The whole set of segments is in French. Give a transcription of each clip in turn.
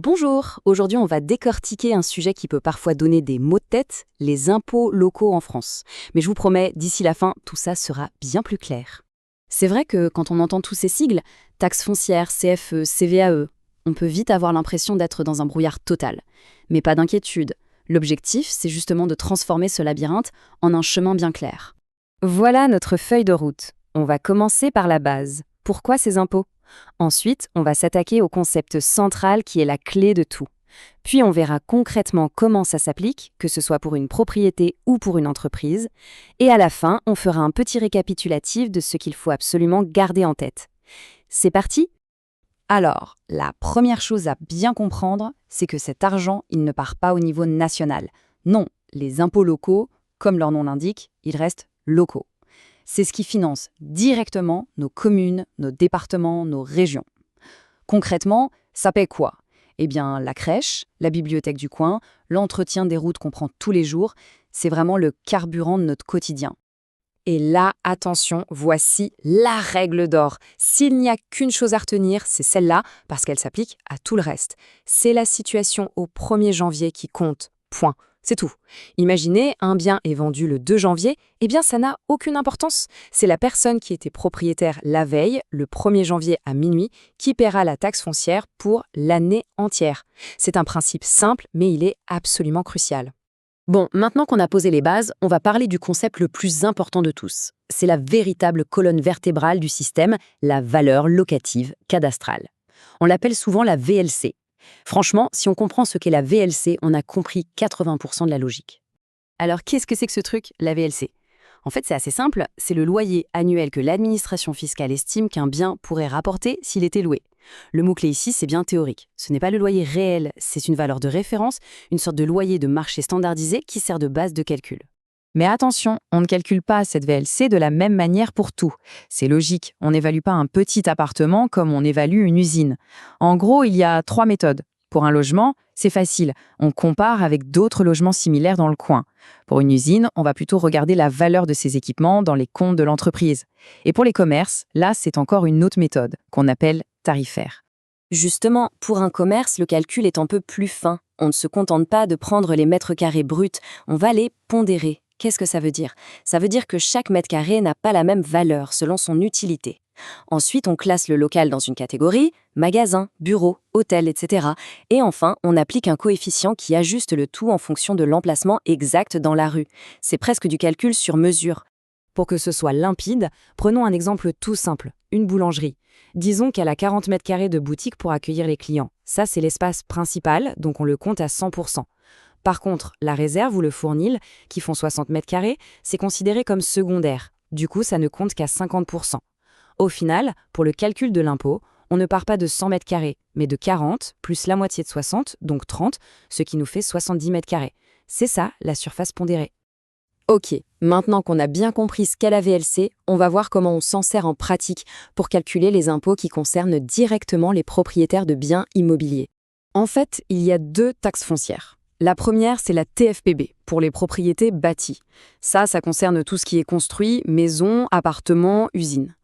Bonjour, aujourd'hui on va décortiquer un sujet qui peut parfois donner des maux de tête, les impôts locaux en France. Mais je vous promets, d'ici la fin, tout ça sera bien plus clair. C'est vrai que quand on entend tous ces sigles, taxes foncières, CFE, CVAE, on peut vite avoir l'impression d'être dans un brouillard total. Mais pas d'inquiétude, l'objectif c'est justement de transformer ce labyrinthe en un chemin bien clair. Voilà notre feuille de route. On va commencer par la base. Pourquoi ces impôts ? Ensuite, on va s'attaquer au concept central qui est la clé de tout. Puis on verra concrètement comment ça s'applique, que ce soit pour une propriété ou pour une entreprise. Et à la fin, on fera un petit récapitulatif de ce qu'il faut absolument garder en tête. C'est parti ? Alors, la première chose à bien comprendre, c'est que cet argent, il ne part pas au niveau national. Non, les impôts locaux, comme leur nom l'indique, ils restent locaux. C'est ce qui finance directement nos communes, nos départements, nos régions. Concrètement, ça paie quoi ? Eh bien, la crèche, la bibliothèque du coin, l'entretien des routes qu'on prend tous les jours, c'est vraiment le carburant de notre quotidien. Et là, attention, voici la règle d'or. S'il n'y a qu'une chose à retenir, c'est celle-là, parce qu'elle s'applique à tout le reste. C'est la situation au 1er janvier qui compte. Point. C'est tout. Imaginez, un bien est vendu le 2 janvier, eh bien ça n'a aucune importance. C'est la personne qui était propriétaire la veille, le 1er janvier à minuit, qui paiera la taxe foncière pour l'année entière. C'est un principe simple, mais il est absolument crucial. Bon, maintenant qu'on a posé les bases, on va parler du concept le plus important de tous. C'est la véritable colonne vertébrale du système, la valeur locative cadastrale. On l'appelle souvent la VLC. Franchement, si on comprend ce qu'est la VLC, on a compris 80% de la logique. Alors, qu'est-ce que c'est que ce truc, la VLC ? En fait, c'est assez simple, c'est le loyer annuel que l'administration fiscale estime qu'un bien pourrait rapporter s'il était loué. Le mot-clé ici, c'est bien théorique. Ce n'est pas le loyer réel, c'est une valeur de référence, une sorte de loyer de marché standardisé qui sert de base de calcul. Mais attention, on ne calcule pas cette VLC de la même manière pour tout. C'est logique, on n'évalue pas un petit appartement comme on évalue une usine. En gros, il y a 3 méthodes. Pour un logement, c'est facile, on compare avec d'autres logements similaires dans le coin. Pour une usine, on va plutôt regarder la valeur de ses équipements dans les comptes de l'entreprise. Et pour les commerces, là, c'est encore une autre méthode, qu'on appelle tarifaire. Justement, pour un commerce, le calcul est un peu plus fin. On ne se contente pas de prendre les mètres carrés bruts, on va les pondérer. Qu'est-ce que ça veut dire ? Ça veut dire que chaque mètre carré n'a pas la même valeur selon son utilité. Ensuite, on classe le local dans une catégorie, magasin, bureau, hôtel, etc. Et enfin, on applique un coefficient qui ajuste le tout en fonction de l'emplacement exact dans la rue. C'est presque du calcul sur mesure. Pour que ce soit limpide, prenons un exemple tout simple, une boulangerie. Disons qu'elle a 40 mètres carrés de boutique pour accueillir les clients. Ça, c'est l'espace principal, donc on le compte à 100%. Par contre, la réserve ou le fournil, qui font 60 mètres carrés, c'est considéré comme secondaire. Du coup, ça ne compte qu'à 50%. Au final, pour le calcul de l'impôt, on ne part pas de 100 mètres carrés, mais de 40 plus la moitié de 60, donc 30, ce qui nous fait 70 mètres carrés. C'est ça, la surface pondérée. Ok, maintenant qu'on a bien compris ce qu'est la VLC, on va voir comment on s'en sert en pratique pour calculer les impôts qui concernent directement les propriétaires de biens immobiliers. En fait, il y a 2 taxes foncières. La première, c'est la TFPB, pour les propriétés bâties. Ça concerne tout ce qui est construit, maisons, appartements, usines.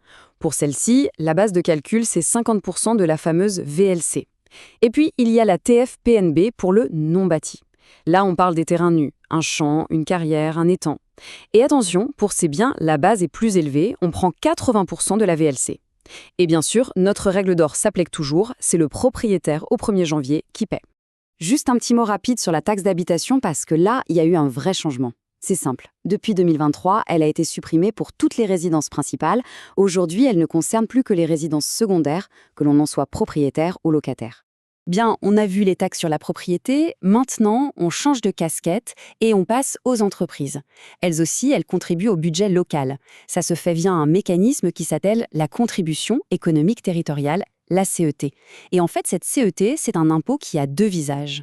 Pour celle-ci, la base de calcul, c'est 50% de la fameuse VLC. Et puis, il y a la TFPNB pour le non-bâti. Là, on parle des terrains nus, un champ, une carrière, un étang. Et attention, pour ces biens, la base est plus élevée, on prend 80% de la VLC. Et bien sûr, notre règle d'or s'applique toujours, c'est le propriétaire au 1er janvier qui paie. Juste un petit mot rapide sur la taxe d'habitation parce que là, il y a eu un vrai changement. C'est simple. Depuis 2023, elle a été supprimée pour toutes les résidences principales. Aujourd'hui, elle ne concerne plus que les résidences secondaires, que l'on en soit propriétaire ou locataire. Bien, on a vu les taxes sur la propriété, maintenant on change de casquette et on passe aux entreprises. Elles aussi, elles contribuent au budget local. Ça se fait via un mécanisme qui s'appelle la contribution économique territoriale, la CET. Et en fait, cette CET, c'est un impôt qui a 2 visages.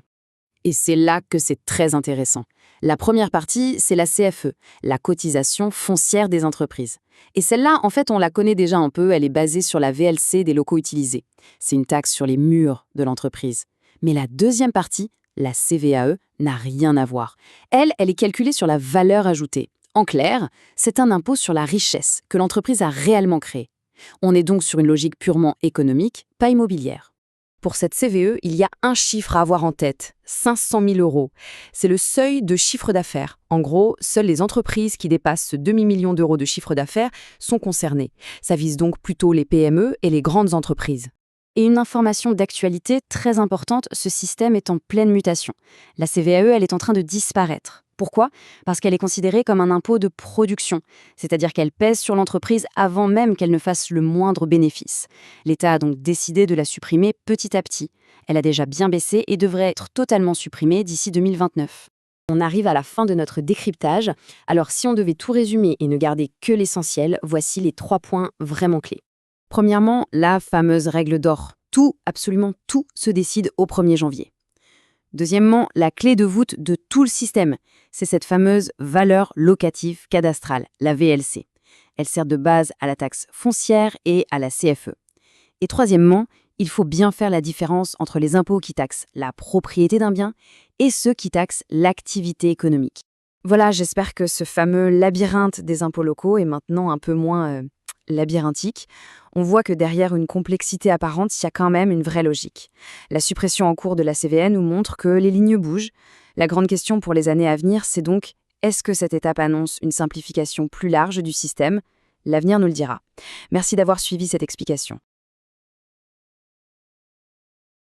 Et c'est là que c'est très intéressant. La première partie, c'est la CFE, la cotisation foncière des entreprises. Et celle-là, en fait, on la connaît déjà un peu, elle est basée sur la VLC des locaux utilisés. C'est une taxe sur les murs de l'entreprise. Mais la deuxième partie, la CVAE, n'a rien à voir. Elle est calculée sur la valeur ajoutée. En clair, c'est un impôt sur la richesse que l'entreprise a réellement créée. On est donc sur une logique purement économique, pas immobilière. Pour cette CVE, il y a un chiffre à avoir en tête, 500 000 euros. C'est le seuil de chiffre d'affaires. En gros, seules les entreprises qui dépassent ce demi-million d'euros de chiffre d'affaires sont concernées. Ça vise donc plutôt les PME et les grandes entreprises. Et une information d'actualité très importante, ce système est en pleine mutation. La CVAE, elle est en train de disparaître. Pourquoi ? Parce qu'elle est considérée comme un impôt de production, c'est-à-dire qu'elle pèse sur l'entreprise avant même qu'elle ne fasse le moindre bénéfice. L'État a donc décidé de la supprimer petit à petit. Elle a déjà bien baissé et devrait être totalement supprimée d'ici 2029. On arrive à la fin de notre décryptage. Alors si on devait tout résumer et ne garder que l'essentiel, voici les 3 points vraiment clés. Premièrement, la fameuse règle d'or. Tout, absolument tout, se décide au 1er janvier. Deuxièmement, la clé de voûte de tout le système, c'est cette fameuse valeur locative cadastrale, la VLC. Elle sert de base à la taxe foncière et à la CFE. Et troisièmement, il faut bien faire la différence entre les impôts qui taxent la propriété d'un bien et ceux qui taxent l'activité économique. Voilà, j'espère que ce fameux labyrinthe des impôts locaux est maintenant un peu moins labyrinthique. On voit que derrière une complexité apparente, il y a quand même une vraie logique. La suppression en cours de la CVN nous montre que les lignes bougent. La grande question pour les années à venir, c'est donc, est-ce que cette étape annonce une simplification plus large du système ? L'avenir nous le dira. Merci d'avoir suivi cette explication.